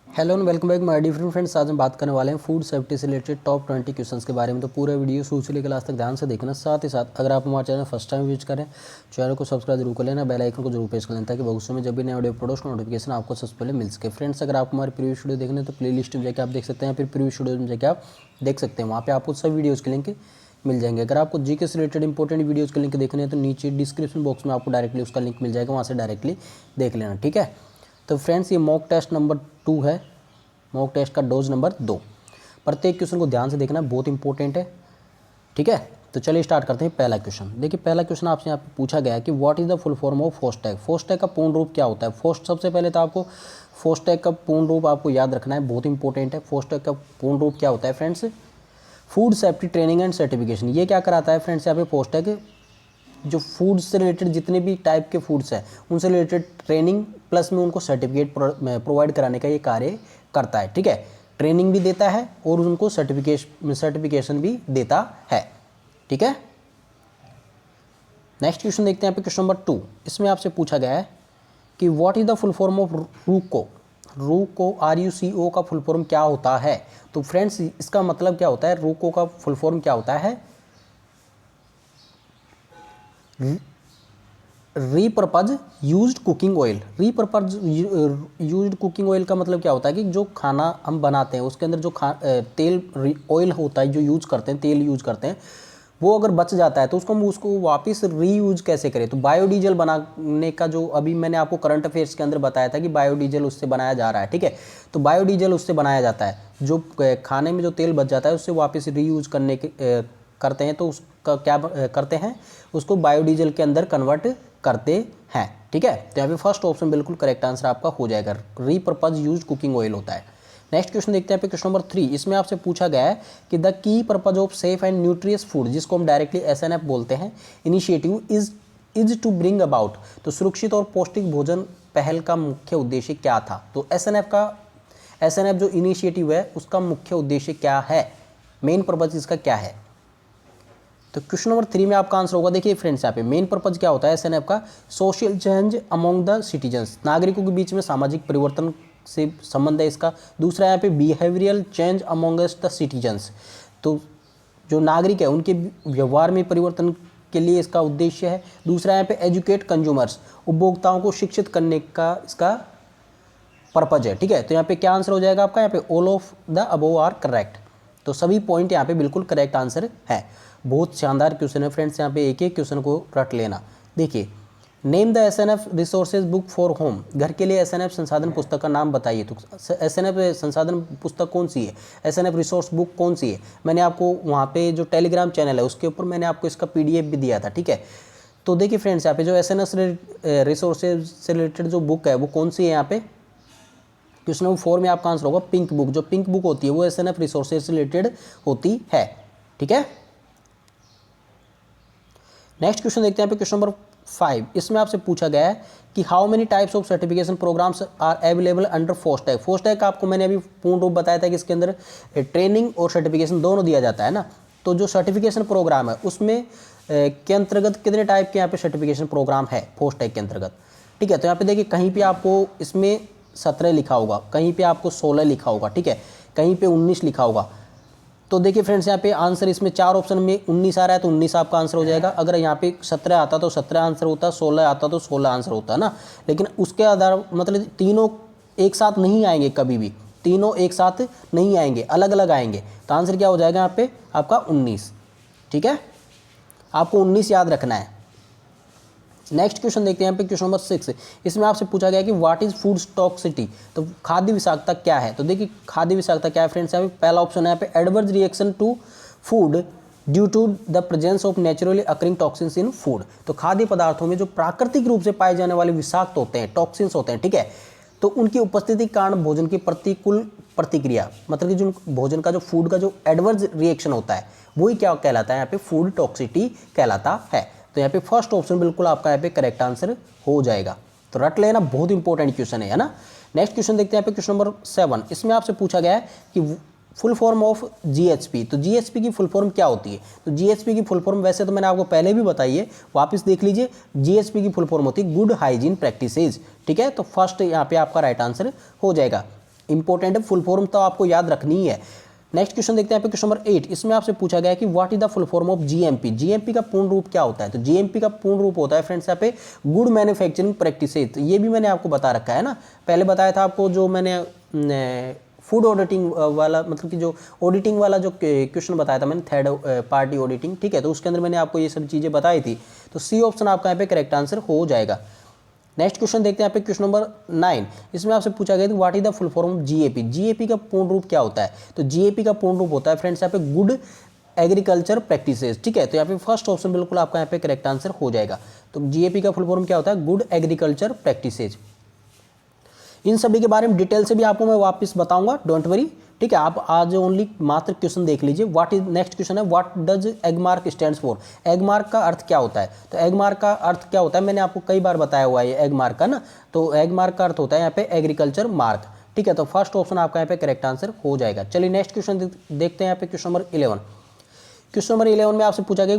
Hello and welcome back my different friends. आज हम बात करने वाले हैं फूड सेफ्टी से रिलेटेड टॉप 20 क्वेश्चंस के बारे में। तो पूरा वीडियो शुरू से लेकर लास्ट तक ध्यान से देखना। साथ ही साथ अगर आप हमारे चैनल फर्स्ट टाइम विजिट करें, चैनल को सब्सक्राइब जरूर कर लेना, बेल आइकन को जरूर प्रेस कर लेना ताकि भविष्य में जब भी नया वीडियो अपलोड उसका नोटिफिकेशन आपको सबसे पहले मिल सके। फ्रेंड्स, अगर आप हमारे प्रीवियस वीडियो देखने तो प्ले लिस्ट में जाकर आप देख सकते हैं, फिर प्रीवियस वीडियो में जाकर आप देख सकते हैं। वहाँ पर आपको सब वीडियोज़ के लिंक मिल जाएंगे। अगर आपको जीके से रिलेटेड इंपॉर्टेंट वीडियोज़ के लिंक देखने हैं तो नीचे डिस्क्रिप्शन बॉक्स में आपको डायरेक्टली उसका लिंक मिल जाएगा, वहाँ से डायरेक्टली देख लेना। ठीक है, तो फ्रेंड्स ये मॉक टेस्ट नंबर 2 है, मॉक टेस्ट का डोज नंबर 2। प्रत्येक क्वेश्चन को ध्यान से देखना, बहुत इंपॉर्टेंट है। ठीक है, तो चलिए स्टार्ट करते हैं। पहला क्वेश्चन देखिए, पहला क्वेश्चन आपसे यहाँ पे पूछा गया है कि what is the full form of FoSTaC. FoSTaC का पूर्ण रूप क्या होता है। सबसे पहले तो आपको फोस्टैग का पूर्ण रूप आपको याद रखना है, बहुत इंपॉर्टेंट है। फोस्टैग का पूर्ण रूप क्या होता है friends, food safety training and certification. ये क्या कराता है फ्रेंड्स, यहाँ पे फोस्टैग जो फूड से रिलेटेड जितने भी टाइप के फूड्स हैं उनसे रिलेटेड ट्रेनिंग प्लस में उनको सर्टिफिकेट प्रोवाइड कराने का ये कार्य करता है। ठीक है, ट्रेनिंग भी देता है और उनको सर्टिफिकेशन भी देता है। ठीक है, नेक्स्ट क्वेश्चन देखते हैं यहाँ पे क्वेश्चन नंबर 2। इसमें आपसे पूछा गया है कि what is the full form of RUCO. RUCO RUCO का फुल फॉर्म क्या होता है। तो फ्रेंड्स इसका मतलब क्या होता है, रूको का फुल फॉर्म क्या होता है, repurpose used cooking oil. Repurpose used cooking oil का मतलब क्या होता है कि जो खाना हम बनाते हैं उसके अंदर जो तेल ऑयल होता है जो यूज करते हैं, तेल यूज करते हैं, वो अगर बच जाता है तो उसको हम उसको वापस रीयूज कैसे करें। तो बायोडीजल बनाने का जो अभी मैंने आपको करंट अफेयर्स के अंदर बताया था कि बायोडीजल उससे बनाया जा रहा है। ठीक है, तो बायोडीजल उससे बनाया जाता है, जो खाने में जो तेल बच जाता है उससे वापस रीयूज करने के करते हैं, तो उसका क्या करते हैं, उसको बायोडीजल के अंदर कन्वर्ट करते हैं। ठीक है, तो यहाँ पे फर्स्ट ऑप्शन बिल्कुल करेक्ट आंसर आपका हो जाएगा, रीपर्पज यूज्ड कुकिंग ऑयल होता है। नेक्स्ट क्वेश्चन देखते हैं क्वेश्चन नंबर 3। इसमें आपसे पूछा गया है कि द की purpose of safe and nutritious food, जिसको हम डायरेक्टली SNF बोलते हैं, initiative is to bring about. तो सुरक्षित और पौष्टिक भोजन पहल का मुख्य उद्देश्य क्या था। तो SNF जो इनिशिएटिव है उसका मुख्य उद्देश्य क्या है, मेन पर्पज इसका क्या है। तो क्वेश्चन नंबर 3 में आपका आंसर होगा, देखिए फ्रेंड्स यहाँ पे मेन पर्पज क्या होता है SNF का, social change among the citizens, नागरिकों के बीच में सामाजिक परिवर्तन से संबंध है इसका। दूसरा यहाँ पे behavioural change amongst the citizens, तो जो नागरिक है उनके व्यवहार में परिवर्तन के लिए इसका उद्देश्य है। दूसरा यहाँ पे एजुकेट कंज्यूमर्स, उपभोक्ताओं को शिक्षित करने का इसका पर्पज है। ठीक है, तो यहाँ पे क्या आंसर हो जाएगा आपका, यहाँ पे all of the above are correct. तो सभी पॉइंट यहाँ पे बिल्कुल करेक्ट आंसर है। बहुत शानदार क्वेश्चन है फ्रेंड्स, यहाँ पे एक एक क्वेश्चन को रट लेना। देखिए, name the SNF resources book for home, घर के लिए SNF संसाधन पुस्तक का नाम बताइए। तो SNF संसाधन पुस्तक कौन सी है, SNF रिसोर्स बुक कौन सी है। मैंने आपको वहाँ पे जो टेलीग्राम चैनल है उसके ऊपर मैंने आपको इसका PDF भी दिया था। ठीक है, तो देखिए फ्रेंड्स यहाँ पे जो SNF रिसोर्सेज से रिलेटेड जो बुक है वो कौन सी है, यहाँ पे क्वेश्चन नंबर 4 में आपका आंसर होगा पिंक बुक। जो पिंक बुक होती है वो SNF रिसोर्सेज से रिलेटेड होती है। ठीक है, नेक्स्ट क्वेश्चन देखते हैं क्वेश्चन नंबर 5। इसमें आपसे पूछा गया है कि how many types of certification programs are available under FoSTaC. FoSTaC का आपको मैंने अभी पूर्ण रूप बताया था कि इसके अंदर ट्रेनिंग और सर्टिफिकेशन दोनों दिया जाता है ना। तो जो सर्टिफिकेशन प्रोग्राम है उसमें के अंतर्गत कितने टाइप के यहाँ पे सर्टिफिकेशन प्रोग्राम है फोस्टैग के अंतर्गत। ठीक है, तो यहाँ पे देखिए कहीं पे आपको इसमें 17 लिखा होगा, कहीं पे आपको 16 लिखा होगा, ठीक है, कहीं पे 19 लिखा होगा। तो देखिए फ्रेंड्स यहाँ पे आंसर इसमें 4 ऑप्शन में 19 आ रहा है तो 19 आपका आंसर हो जाएगा। अगर यहाँ पे 17 आता तो 17 आंसर होता, 16 आता तो 16 आंसर होता है ना। लेकिन उसके आधार मतलब तीनों एक साथ नहीं आएंगे, कभी भी तीनों एक साथ नहीं आएंगे, अलग अलग आएंगे। तो आंसर क्या हो जाएगा यहाँ पे आपका 19। ठीक है, आपको 19 याद रखना है। नेक्स्ट क्वेश्चन देखते हैं यहाँ पे क्वेश्चन नंबर 6। इसमें आपसे पूछा गया कि व्हाट इज फूड टॉक्सिसिटी। तो खाद्य विषाक्तता क्या है। तो देखिए खाद्य विषाक्तता क्या है फ्रेंड्स, यहाँ पे पहला ऑप्शन है यहाँ पे adverse reaction to food due to the presence of naturally occurring toxins in food. तो खाद्य पदार्थों में जो प्राकृतिक रूप से पाए जाने वाले विषाक्त होते हैं, टॉक्सिन्स होते हैं, ठीक है, तो उनकी उपस्थिति के कारण भोजन की प्रतिकूल प्रतिक्रिया, मतलब कि जो भोजन का जो फूड का जो एडवर्स रिएक्शन होता है वही क्या कहलाता है, यहाँ पे फूड टॉक्सिसिटी कहलाता है। तो यहाँ पे फर्स्ट ऑप्शन बिल्कुल आपका यहाँ पे करेक्ट आंसर हो जाएगा। तो रट लेना, बहुत इंपॉर्टेंट क्वेश्चन है ना। नेक्स्ट क्वेश्चन देखते हैं यहाँ पे क्वेश्चन नंबर 7। इसमें आपसे पूछा गया है कि फुल फॉर्म ऑफ GHP। तो GHP की फुल फॉर्म क्या होती है। तो GHP की फुल फॉर्म वैसे तो मैंने आपको पहले भी बताई है, वापस देख लीजिए। GHP की फुल फॉर्म होती है गुड हाइजीन प्रैक्टिसेज। ठीक है, तो फर्स्ट यहाँ पे आपका राइट आंसर हो जाएगा। इंपॉर्टेंट है, फुल फॉर्म तो आपको याद रखनी ही है। नेक्स्ट क्वेश्चन देखते हैं यहाँ पे क्वेश्चन नंबर 8। इसमें आपसे पूछा गया है कि what is the full form of GMP. GMP का पूर्ण रूप क्या होता है? तो जीएमपी का पूर्ण रूप होता है फ्रेंड्स यहाँ पे गुड मैन्युफैक्चरिंग प्रैक्टिसेस। ये भी मैंने आपको बता रखा है ना, पहले बताया था आपको, जो मैंने फूड ऑडिटिंग वाला, मतलब कि जो ऑडिटिंग वाला जो क्वेश्चन बताया था मैंने, थर्ड पार्टी ऑडिटिंग, ठीक है, तो उसके अंदर मैंने आपको ये सब चीज़ें बताई थी। तो सी ऑप्शन आपका यहाँ पे करेक्ट आंसर हो जाएगा। नेक्स्ट क्वेश्चन देखते हैं यहाँ पे क्वेश्चन नंबर 9। इसमें आपसे पूछा गया कि what is the full form of GAP. GAP का पूर्ण रूप क्या होता है? तो जीएपी का पूर्ण रूप होता है फ्रेंड्स यहाँ पे गुड एग्रीकल्चर प्रैक्टिसेस, ठीक है, तो यहाँ पे फर्स्ट ऑप्शन बिल्कुल आपका यहाँ पे करेक्ट आंसर हो जाएगा। तो जीएपी का फुल फॉर्म क्या होता है? Good agriculture practices. इन सभी के बारे में डिटेल से भी आपको मैं वापस बताऊंगा, डोंट वरी, ठीक है। आप आज ओनली मात्र क्वेश्चन देख लीजिए। व्हाट इज, नेक्स्ट क्वेश्चन है what does Agmark stands for. Agmark का अर्थ क्या होता है? तो एगमार्क का अर्थ क्या होता है, मैंने आपको कई बार बताया हुआ है ये एगमार्क का ना। तो एगमार्क का अर्थ होता है यहाँ पे एग्रीकल्चर मार्क, ठीक है, तो फर्स्ट ऑप्शन आपका यहाँ पे करेक्ट आंसर हो जाएगा। चलिए नेक्स्ट क्वेश्चन देखते हैं यहाँ पे क्वेश्चन नंबर 11। क्वेश्चन नंबर 11 में आपसे पूछा गया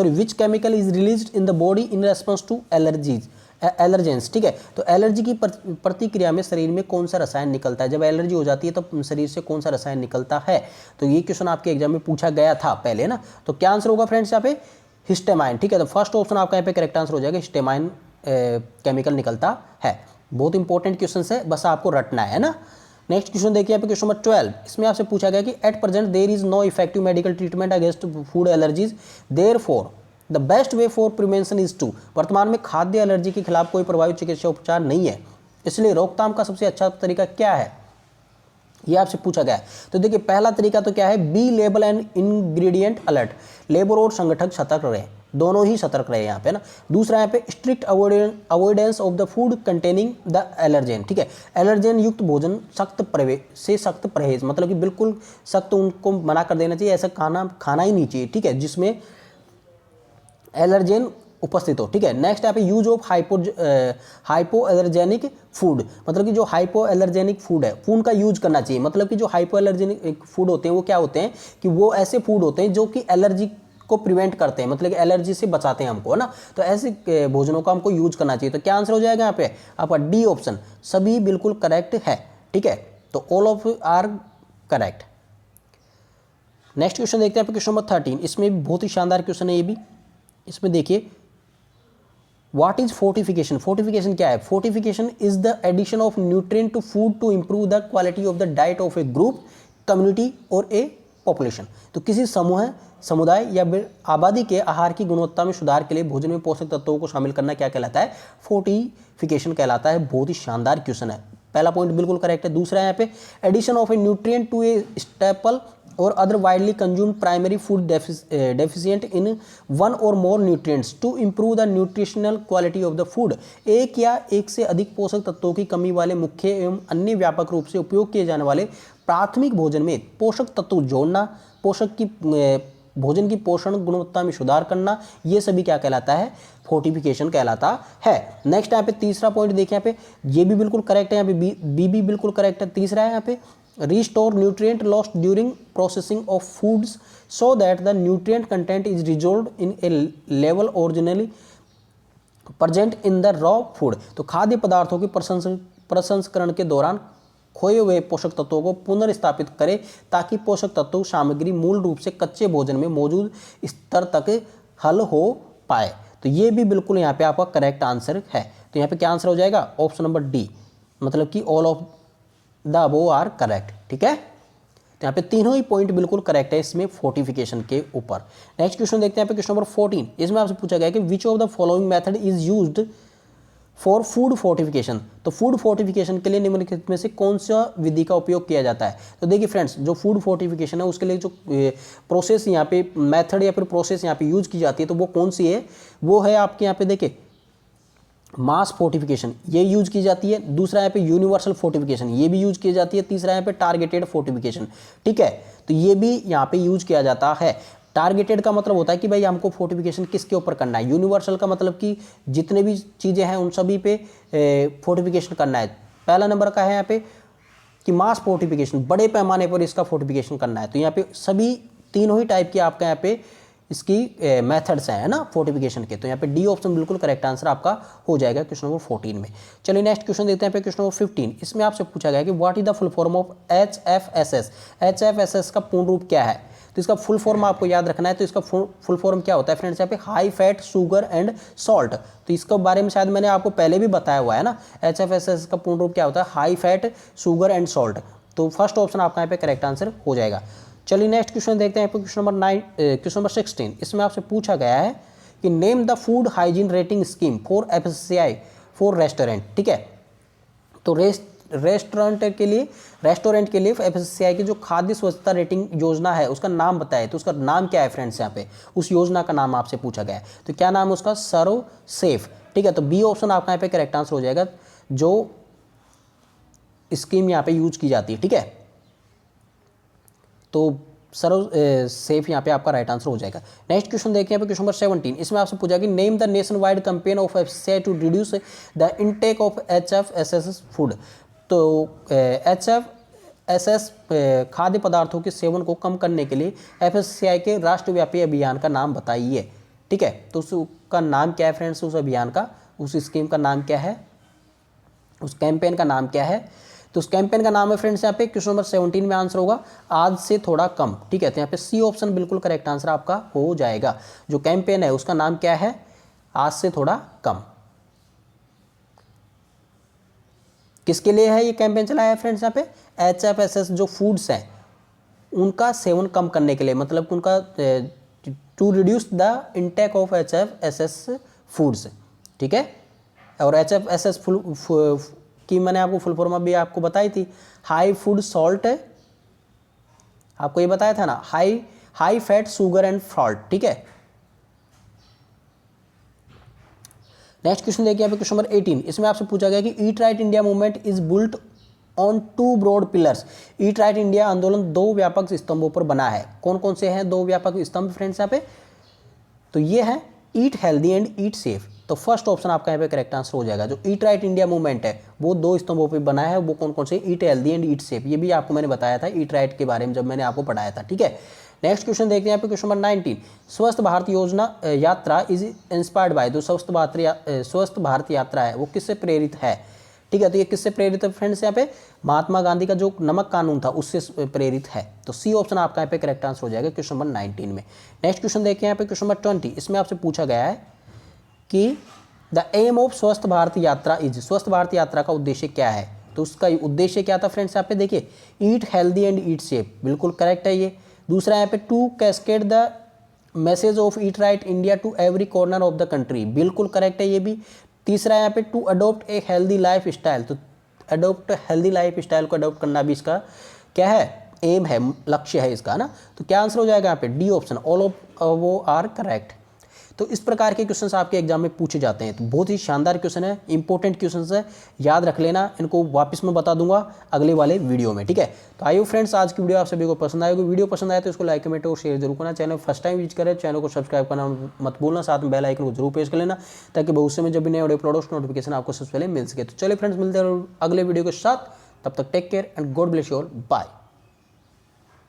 which chemical is released in the body in response to allergens, ठीक है। तो एलर्जी की प्रतिक्रिया में शरीर में कौन सा रसायन निकलता है? जब एलर्जी हो जाती है तो शरीर से कौन सा रसायन निकलता है? तो ये क्वेश्चन आपके एग्जाम में पूछा गया था पहले ना। तो क्या आंसर होगा फ्रेंड्स यहाँ पे? हिस्टामाइन, ठीक है, तो फर्स्ट ऑप्शन आपका यहाँ पे करेक्ट आंसर हो जाएगा, हिस्टामाइन केमिकल निकलता है। बहुत इंपॉर्टेंट क्वेश्चन है, बस आपको रटना है ना। नेक्स्ट क्वेश्चन देखिए यहाँ पे क्वेश्चन नंबर 12। इसमें आपसे पूछा गया कि at present there is no effective medical treatment against food allergies, therefore the best way for prevention is to. वर्तमान में खाद्य एलर्जी के खिलाफ कोई प्रभावी चिकित्सा उपचार नहीं है, इसलिए रोकथाम का सबसे अच्छा तरीका क्या है, ये आपसे पूछा गया है। तो देखिए पहला तरीका तो क्या है, be label and ingredient alert. Label और संगठक सतर्क रहे, दोनों ही सतर्क रहे यहाँ पे ना। दूसरा यहाँ पे strict avoidance of the food containing the allergen, ठीक है, एलर्जेन युक्त भोजन सख्त परहेज, मतलब कि बिल्कुल सख्त उनको मना कर देना चाहिए, ऐसा खाना ही नहीं चाहिए, ठीक है, जिसमें एलर्जेन उपस्थित हो, ठीक है। नेक्स्ट यहाँ पे use of hypo allergenic food, मतलब कि जो हाइपो एलर्जेनिक फूड है उनका यूज करना चाहिए। मतलब कि जो हाइपो एलर्जेनिक फूड होते हैं वो क्या होते हैं कि वो ऐसे फूड होते हैं जो कि एलर्जी को प्रिवेंट करते हैं, मतलब कि एलर्जी से बचाते हैं हमको, है ना। तो ऐसे भोजनों का हमको यूज करना चाहिए। तो क्या आंसर हो जाएगा यहाँ पे आपका? डी ऑप्शन, सभी बिल्कुल करेक्ट है, ठीक है, तो all of are correct. Next question देखते हैं क्वेश्चन नंबर 13। इसमें भी बहुत ही शानदार क्वेश्चन है ये भी। इसमें देखिए व्हाट इज फोर्टिफिकेशन। फोर्टिफिकेशन क्या है? Fortification is the addition of nutrient to food to improve the quality of the diet of a group, community और ए पॉपुलेशन। तो किसी समुदाय या आबादी के आहार की गुणवत्ता में सुधार के लिए भोजन में पोषक तत्वों को शामिल करना क्या कहलाता है? फोर्टिफिकेशन कहलाता है। बहुत ही शानदार क्वेश्चन है, पहला पॉइंट बिल्कुल करेक्ट है। दूसरा यहाँ पे addition of a nutrient to a staple or other widely consumed primary food deficient in one or more nutrients to improve the nutritional quality of the food. एक या एक से अधिक पोषक तत्वों की कमी वाले मुख्य एवं अन्य व्यापक रूप से उपयोग किए जाने वाले प्राथमिक भोजन में पोषक तत्व जोड़ना, भोजन की पोषण गुणवत्ता में सुधार करना, ये सभी क्या कहलाता है? फोर्टिफिकेशन कहलाता है। नेक्स्ट यहाँ पे तीसरा पॉइंट देखिए, यहाँ पे ये भी बिल्कुल करेक्ट है, यहाँ पे बी भी बिल्कुल करेक्ट है। तीसरा है यहाँ पे restore nutrient lost during processing of foods so that the nutrient content is resolved in a level originally present in the raw food। तो खाद्य पदार्थों के प्रसंस्करण के दौरान खोए हुए पोषक तत्वों को पुनर्स्थापित करें ताकि पोषक तत्व सामग्री मूल रूप से कच्चे भोजन में मौजूद स्तर तक हल हो पाए। तो ये भी बिल्कुल यहाँ पे आपका करेक्ट आंसर है। तो यहाँ पे क्या आंसर हो जाएगा? ऑप्शन नंबर डी, मतलब कि all of the above are correct, ठीक है। तो यहाँ पे तीनों ही पॉइंट बिल्कुल करेक्ट है इसमें फोर्टिफिकेशन के ऊपर। नेक्स्ट क्वेश्चन देखते हैं यहाँ पे क्वेश्चन नंबर 14। इसमें आपसे पूछा गया कि which of the following method is used for food fortification. तो फूड फोर्टिफिकेशन के लिए निम्नलिखित में से कौन सा विधि का उपयोग किया जाता है? तो देखिए फ्रेंड्स, जो फूड फोर्टिफिकेशन है उसके लिए जो प्रोसेस यहाँ पे मेथड या फिर प्रोसेस यहाँ पे यूज की जाती है तो वो कौन सी है? वो है आपके यहाँ पे देखिए मास फोर्टिफिकेशन, ये यूज की जाती है। दूसरा यहाँ पे यूनिवर्सल फोर्टिफिकेशन, ये भी यूज की जाती है। तीसरा यहाँ पे टारगेटेड फोर्टिफिकेशन, ठीक है, तो ये भी यहाँ पे यूज किया जाता है। टारगेटेड का मतलब होता है कि भाई हमको फोर्टिफिकेशन किसके ऊपर करना है। यूनिवर्सल का मतलब कि जितने भी चीज़ें हैं उन सभी पे फोर्टिफिकेशन करना है। पहला नंबर का है यहाँ पे कि मास फोर्टिफिकेशन, बड़े पैमाने पर इसका फोर्टिफिकेशन करना है। तो यहाँ पे सभी तीनों ही टाइप के आपका यहाँ पे इसकी मेथड्स हैं, है ना, फोर्टिफिकेशन के। तो यहाँ पे डी ऑप्शन बिल्कुल करेक्ट आंसर आपका हो जाएगा क्वेश्चन नंबर 14 में। चलिए नेक्स्ट क्वेश्चन देखते हैं पे क्वेश्चन नंबर 15। इसमें आपसे पूछा गया कि what is the full form of HFSS। HFSS का पूर्ण रूप क्या है? तो इसका फुल फॉर्म आपको याद रखना है। तो इसका फुल फॉर्म क्या होता है फ्रेंड्स? यहाँ पे high fat sugar and salt. तो इसके बारे में शायद मैंने आपको पहले भी बताया हुआ है ना। HFSS का पूर्ण रूप क्या होता है? High fat sugar and salt. तो फर्स्ट ऑप्शन आपका यहाँ पे करेक्ट आंसर हो जाएगा। चलिए नेक्स्ट क्वेश्चन देखते हैं क्वेश्चन नंबर 16। इसमें आपसे पूछा गया है कि name the food hygiene rating scheme for FSSAI for restaurant. ठीक है, तो रेस्टोरेंट के लिए FSSAI की जो खाद्य स्वच्छता रेटिंग योजना है उसका नाम बताए। तो उसका नाम क्या है फ्रेंड्स? यहाँ पे उस योजना का नाम आपसे पूछा गया है। तो क्या नाम है उसका? सर्व सेफ। ठीक है, तो बी ऑप्शन आपका यहाँ पे करेक्ट आंसर हो जाएगा, जो स्कीम यहाँ पे यूज की जाती है। ठीक है, तो सर्व सेफ यहाँ पे आपका राइट आंसर हो जाएगा। नेक्स्ट क्वेश्चन देखिए यहाँ पे क्वेश्चन नंबर 17। इसमें आपसे पूछा कि name the nationwide campaign of FSSAI to reduce the intake of HFSS food. तो HFSS खाद्य पदार्थों के सेवन को कम करने के लिए FSSAI के राष्ट्रव्यापी अभियान का नाम बताइए। ठीक है, तो उसका नाम क्या है फ्रेंड्स? उस अभियान का, उस स्कीम का नाम क्या है? उस कैंपेन का नाम क्या है? तो उस कैंपेन का नाम है फ्रेंड्स यहाँ पे क्वेश्चन नंबर 17 में आंसर होगा आज से थोड़ा कम। ठीक है, तो यहाँ पे सी ऑप्शन बिल्कुल करेक्ट आंसर आपका हो जाएगा। जो कैंपेन है उसका नाम क्या है? आज से थोड़ा कम। किसके लिए है ये कैंपेन चलाया है फ्रेंड्स? यहाँ पे HFSS जो फूड्स हैं उनका सेवन कम करने के लिए, मतलब उनका to reduce the intake of HFSS foods. ठीक है, और HFSS कि मैंने आपको फुल फॉर्म भी आपको बताई थी, हाई फूड सॉल्ट, आपको ये बताया था ना, high fat sugar and salt. ठीक है, नेक्स्ट क्वेश्चन देखिए यहाँ पे क्वेश्चन नंबर 18। इसमें आपसे पूछा गया कि eat right India movement is built on 2 broad pillars. Eat right India आंदोलन 2 व्यापक स्तंभों पर बना है। कौन कौन से हैं 2 व्यापक स्तंभ फ्रेंड्स यहाँ पे? तो ये है ईट हेल्दी एंड ईट सेफ। तो फर्स्ट ऑप्शन आपका यहाँ पे करेक्ट आंसर हो जाएगा। जो ईट राइट इंडिया मूवमेंट है वो 2 स्तंभों पे बना है। वो कौन कौन से? ईट हेल्दी एंड ईट सेफ। ये भी आपको मैंने बताया था ईट राइट के बारे में जब मैंने आपको पढ़ाया था। ठीक है, नेक्स्ट क्वेश्चन देखते हैं यहाँ पे क्वेश्चन नंबर 19। स्वस्थ भारत योजना यात्रा इज इंस्पायर्ड बाय। जो स्वस्थ भारत यात्रा है वो किससे प्रेरित है? ठीक है, तो ये किससे प्रेरित है फ्रेंड्स? यहाँ पे महात्मा गांधी का जो नमक कानून था उससे प्रेरित है। तो सी ऑप्शन आपका यहाँ पे करेक्ट आंसर हो जाएगा क्वेश्चन नंबर 19 में। नेक्स्ट क्वेश्चन देखिए यहाँ पे क्वेश्चन नंबर 20। इसमें आपसे पूछा गया है कि द एम ऑफ स्वस्थ भारत यात्रा इज। स्वस्थ भारत यात्रा का उद्देश्य क्या है? तो उसका उद्देश्य क्या था फ्रेंड्स? यहाँ पे देखिए eat healthy and eat safe, बिल्कुल करेक्ट है ये। दूसरा यहाँ पे to cascade the message of eat right India to every corner of the country, बिल्कुल करेक्ट है ये भी। तीसरा यहाँ पे to adopt a healthy lifestyle. तो अडोप्ट हेल्दी लाइफ स्टाइल को अडोप्ट करना भी इसका क्या है? एम है, लक्ष्य है इसका ना। तो क्या आंसर हो जाएगा यहाँ पे? डी ऑप्शन, ऑल ऑफ वो आर करेक्ट। तो इस प्रकार के क्वेश्चंस आपके एग्जाम में पूछे जाते हैं। तो बहुत ही शानदार क्वेश्चन है, इंपॉर्टेंट क्वेश्चंस है, याद रख लेना। इनको वापस मैं बता दूंगा अगले वाले वीडियो में। ठीक है, तो आइए फ्रेंड्स, आज की वीडियो आप सभी को पसंद आएगी। वीडियो पसंद आए तो इसको लाइक कमेंट और शेयर जरूर करना। चैनल फर्स्ट टाइम विजिट करें, चैनल को सब्सक्राइब करना मत भूलना। साथ में बेल आइकन को जरूर प्रेस कर लेना ताकि भविष्य में जब भी नए वीडियो अपलोड हो उसका नोटिफिकेशन आपको सबसे पहले मिल सके। तो चलिए फ्रेंड्स, मिलते हैं अगले वीडियो के साथ। तब तक take care and God bless you all. Bye.